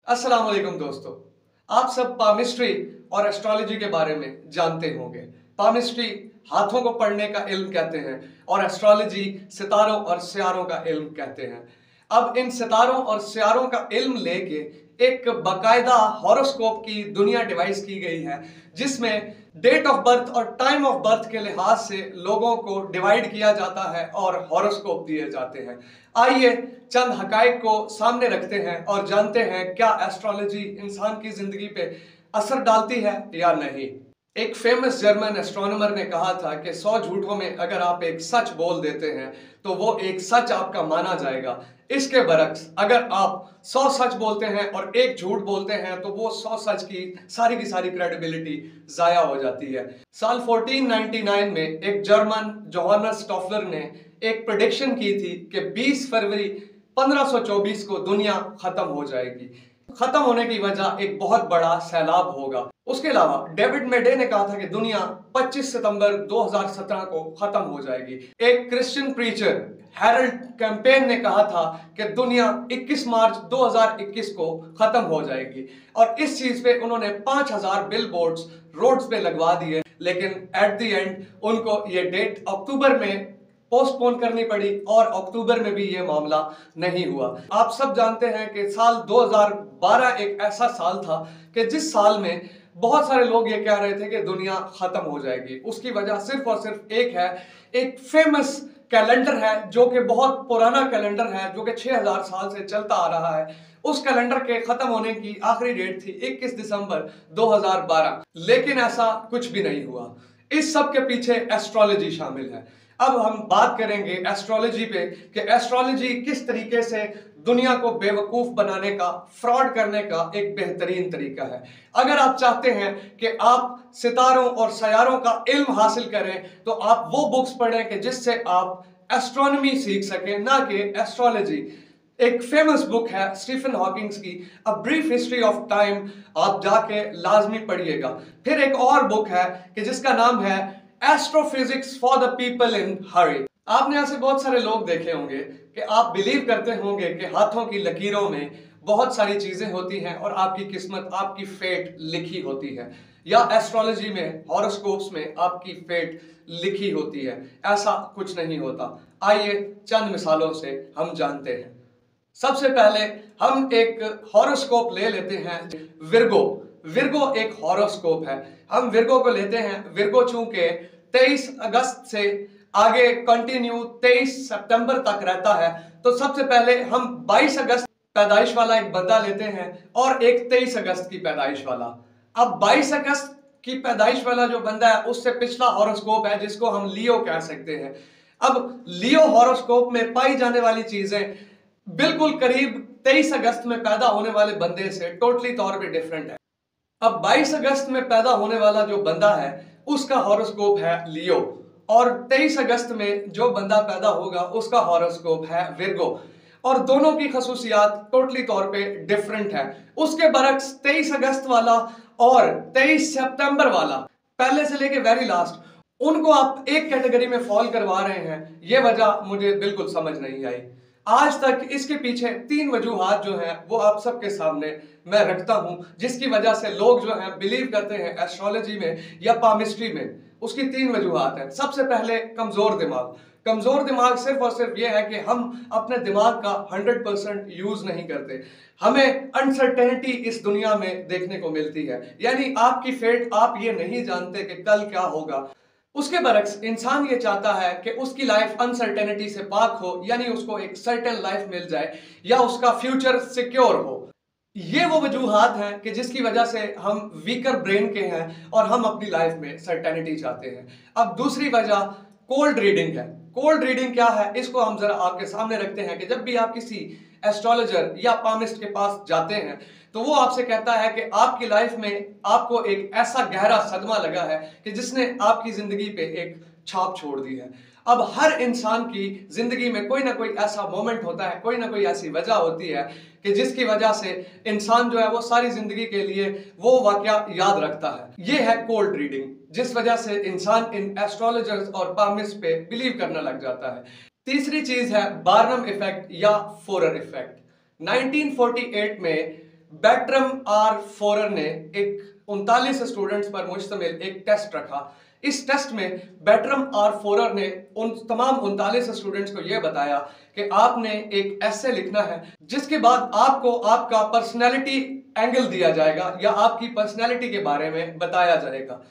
अस्सलाम वालेकुम दोस्तों। आप सब पामिस्ट्री और एस्ट्रोलॉजी के बारे में जानते होंगे। पामिस्ट्री हाथों को पढ़ने का इल्म कहते हैं और एस्ट्रोलॉजी सितारों और सियारों का इल्म कहते हैं। अब इन सितारों और सियारों का इल्म लेके एक बाकायदा हॉरोस्कोप की दुनिया डिवाइस की गई है, जिसमें डेट ऑफ बर्थ और टाइम ऑफ बर्थ के लिहाज से लोगों को डिवाइड किया जाता है और हॉरोस्कोप दिए जाते हैं। आइए चंद हकाइक को सामने रखते हैं और जानते हैं क्या एस्ट्रोलॉजी इंसान की जिंदगी पे असर डालती है या नहीं। एक फेमस जर्मन एस्ट्रोनॉमर ने कहा था कि 100 झूठों में अगर आप एक सच बोल देते हैं तो वो एक सच आपका माना जाएगा। इसके बरक्स अगर आप 100 सच बोलते हैं और एक झूठ बोलते हैं तो वो 100 सच की सारी क्रेडिबिलिटी जाया हो जाती है। साल 1499 में एक जर्मन जोहानस टॉफलर ने एक प्रेडिक्शन की थी कि 20 फरवरी 1524 को दुनिया खत्म हो जाएगी। खत्म होने की वजह एक बहुत बड़ा सैलाब होगा। उसके अलावा डेविड मेडे ने कहा था कि दुनिया 25 सितंबर 2017 को खत्म हो जाएगी। एक क्रिश्चियन प्रीचर हैरल्ड कैंपेन ने कहा था कि दुनिया 21 मार्च 2021 को खत्म हो जाएगी और इस चीज पे उन्होंने 5000 बिल बोर्ड्स रोड्स पे लगवा दिए, लेकिन एट द एंड उनको ये डेट अक्टूबर में पोस्टपोन करनी पड़ी और अक्टूबर में भी ये मामला नहीं हुआ। आप सब जानते हैं कि साल 2012 एक ऐसा साल था कि जिस साल में बहुत सारे लोग ये कह रहे थे कि दुनिया खत्म हो जाएगी। उसकी वजह सिर्फ और सिर्फ एक है, एक फेमस कैलेंडर है जो कि बहुत पुराना कैलेंडर है, जो कि 6000 साल से चलता आ रहा है। उस कैलेंडर के खत्म होने की आखिरी डेट थी 21 दिसंबर 2012, लेकिन ऐसा कुछ भी नहीं हुआ। इस सब के पीछे एस्ट्रोलॉजी शामिल है। अब हम बात करेंगे एस्ट्रोलॉजी पे कि एस्ट्रोलॉजी किस तरीके से दुनिया को बेवकूफ बनाने का, फ्रॉड करने का एक बेहतरीन तरीका है। अगर आप चाहते हैं कि आप सितारों और सयारों का इल्म हासिल करें तो आप वो बुक्स पढ़ें कि जिससे आप एस्ट्रोनॉमी सीख सकें, ना कि एस्ट्रोलॉजी। एक फेमस बुक है स्टीफन हॉकिंग्स की a brief history of time, आप जाके लाजमी पढ़िएगा। फिर एक और बुक है कि जिसका नाम है astrophysics for the people in hurry. आपने ऐसे बहुत सारे लोग देखे होंगे कि आप बिलीव करते होंगे कि हाथों की लकीरों में बहुत सारी चीजें होती हैं और आपकी किस्मत, आपकी फेट लिखी होती है, या एस्ट्रोलॉजी में, हॉरोस्कोप्स में आपकी फेट लिखी होती है। ऐसा कुछ नहीं होता। आइए चंद मिसालों से हम जानते हैं। सबसे पहले हम एक हॉरोस्कोप ले लेते हैं, विर्गो। विर्गो एक हॉरोस्कोप है। हम विर्गो को लेते हैं। विर्गो चूंकि 23 अगस्त से आगे कंटिन्यू 23 सितंबर तक रहता है, तो सबसे पहले हम 22 अगस्त पैदाइश वाला एक बंदा लेते हैं और एक 23 अगस्त की पैदाइश वाला। अब 22 अगस्त की पैदाइश वाला जो बंदा है उससे पिछला हॉरोस्कोप है जिसको हम लियो कह सकते हैं। अब लियो हॉरोस्कोप में पाई जाने वाली चीजें बिल्कुल करीब 23 अगस्त में पैदा होने वाले बंदे से टोटली तौर पे डिफरेंट है। अब 22 अगस्त में पैदा होने वाला जो बंदा है उसका हॉरोस्कोप है लियो, और 23 अगस्त में जो बंदा पैदा होगा उसका हॉरोस्कोप है विर्गो, और दोनों की खसूसियात टोटली तौर पे डिफरेंट है। उसके बरक्स 23 अगस्त वाला और 23 सितंबर वाला, पहले से लेके वेरी लास्ट, उनको आप एक कैटेगरी में फॉल करवा रहे हैं। ये वजह मुझे बिल्कुल समझ नहीं आई। आज तक इसके पीछे 3 वजूहात जो हैं वो आप सबके सामने मैं रखता हूं, जिसकी वजह से लोग जो हैं बिलीव करते हैं एस्ट्रोलॉजी में या पामिस्ट्री में। उसकी 3 वजूहात हैं। सबसे पहले कमजोर दिमाग। कमजोर दिमाग सिर्फ और सिर्फ ये है कि हम अपने दिमाग का 100% यूज नहीं करते। हमें अनसर्टेनिटी इस दुनिया में देखने को मिलती है, यानी आपकी फेट, आप ये नहीं जानते कि कल क्या होगा। उसके बरक्स इंसान ये चाहता है कि उसकी लाइफ अनसर्टेनिटी से पाक हो, यानी उसको एक सर्टेन लाइफ मिल जाए या उसका फ्यूचर सिक्योर हो। ये वो वजूहात हैं कि जिसकी वजह से हम वीकर ब्रेन के हैं और हम अपनी लाइफ में सर्टेनिटी चाहते हैं। अब दूसरी वजह कोल्ड रीडिंग है। कोल्ड रीडिंग क्या है, इसको हम जरा आपके सामने रखते हैं कि जब भी आप किसी एस्ट्रोलॉजर या पामिस्ट के पास जाते हैं तो वो आपसे कहता है कि आपकी लाइफ में आपको एक ऐसा गहरा सदमा लगा है कि जिसने आपकी जिंदगी पे एक छाप छोड़ दी है। अब हर इंसान की जिंदगी में कोई ना कोई ऐसा मोमेंट होता है, कोई ना कोई ऐसी वजह होती है कि जिसकी वजह से इंसान जो है वो सारी जिंदगी के लिए वो वाकया याद रखता है। ये है कोल्ड रीडिंग, जिस वजह से इंसान इन एस्ट्रोलॉजर्स और पामिस्ट पे बिलीव करने लग जाता है। तीसरी चीज है बार्नम इफेक्ट या फोरर इफेक्ट। 1948 में बैट्रम आर फोरर ने एक 39 स्टूडेंट्स पर मुश्तमिल एक टेस्ट रखा। इस टेस्ट में बैट्रम आर फोरर ने उन तमाम 39 स्टूडेंट्स को यह बताया कि आपने एक ऐसे लिखना है जिसके बाद आपको आपका पर्सनैलिटी एंगल दिया जाएगा या आपकी पर्सनैलिटी के बारे में बताया जाएगा।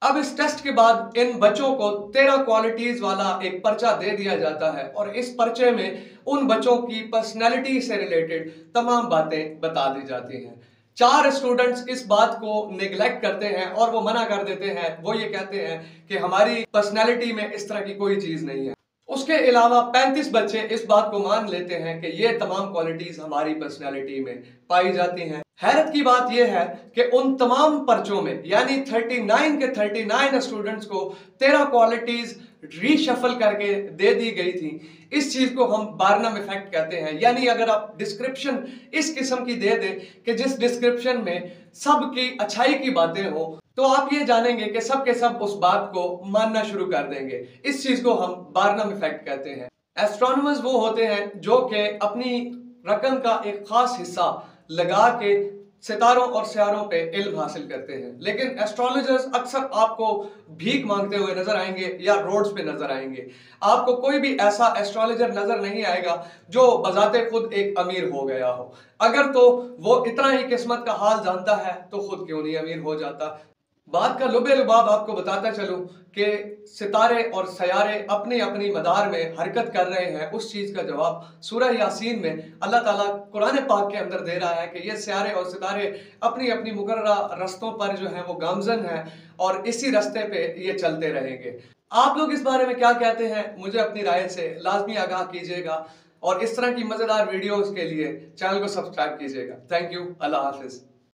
अब इस टेस्ट के बाद इन बच्चों को 13 क्वालिटीज वाला एक पर्चा दे दिया जाता है और इस पर्चे में उन बच्चों की पर्सनैलिटी से रिलेटेड तमाम बातें बता दी जाती हैं। 4 स्टूडेंट्स इस बात को नेग्लेक्ट करते हैं और वो मना कर देते हैं। वो ये कहते हैं कि हमारी पर्सनैलिटी में इस तरह की कोई चीज नहीं है। उसके अलावा 35 बच्चे इस बात को मान लेते हैं कि ये तमाम क्वालिटीज हमारी पर्सनैलिटी में पाई जाती हैं। हैरत की बात यह है कि उन तमाम पर्चों में यानी 39 के 39 स्टूडेंट्स को 13 क्वालिटीज रीशफल करके दे दी गई थी। इस चीज को हम बार्नम इफेक्ट कहते हैं। यानी अगर आप डिस्क्रिप्शन इस किस्म की दे दें कि जिस डिस्क्रिप्शन में सबकी अच्छाई की बातें हो, तो आप ये जानेंगे कि सब के सब उस बात को मानना शुरू कर देंगे। इस चीज को हम बार्नम इफेक्ट कहते हैं। एस्ट्रोनॉमर्स वो होते हैं जो कि अपनी रकम का एक खास हिस्सा लगा के सितारों और सियारों पे इल्म हासिल करते हैं, लेकिन एस्ट्रोलॉजर्स अक्सर आपको भीख मांगते हुए नजर आएंगे या रोड्स पे नजर आएंगे। आपको कोई भी ऐसा एस्ट्रोलॉजर नजर नहीं आएगा जो बजाते खुद एक अमीर हो गया हो। अगर तो वो इतना ही किस्मत का हाल जानता है तो खुद क्यों नहीं अमीर हो जाता। बात का लुबे लुबाब आपको बताता चलूं कि सितारे और सयारे अपनी अपनी मदार में हरकत कर रहे हैं। उस चीज का जवाब सूरह यासीन में अल्लाह ताला कुरान पाक के अंदर दे रहा है कि ये सयारे और सितारे अपनी अपनी मुकर्ररा रस्तों पर जो है वो गामजन है और इसी रास्ते पे ये चलते रहेंगे। आप लोग इस बारे में क्या कहते हैं, मुझे अपनी राय से लाजमी आगाह कीजिएगा और इस तरह की मजेदार वीडियोस के लिए चैनल को सब्सक्राइब कीजिएगा। Thank you. Allah Hafiz.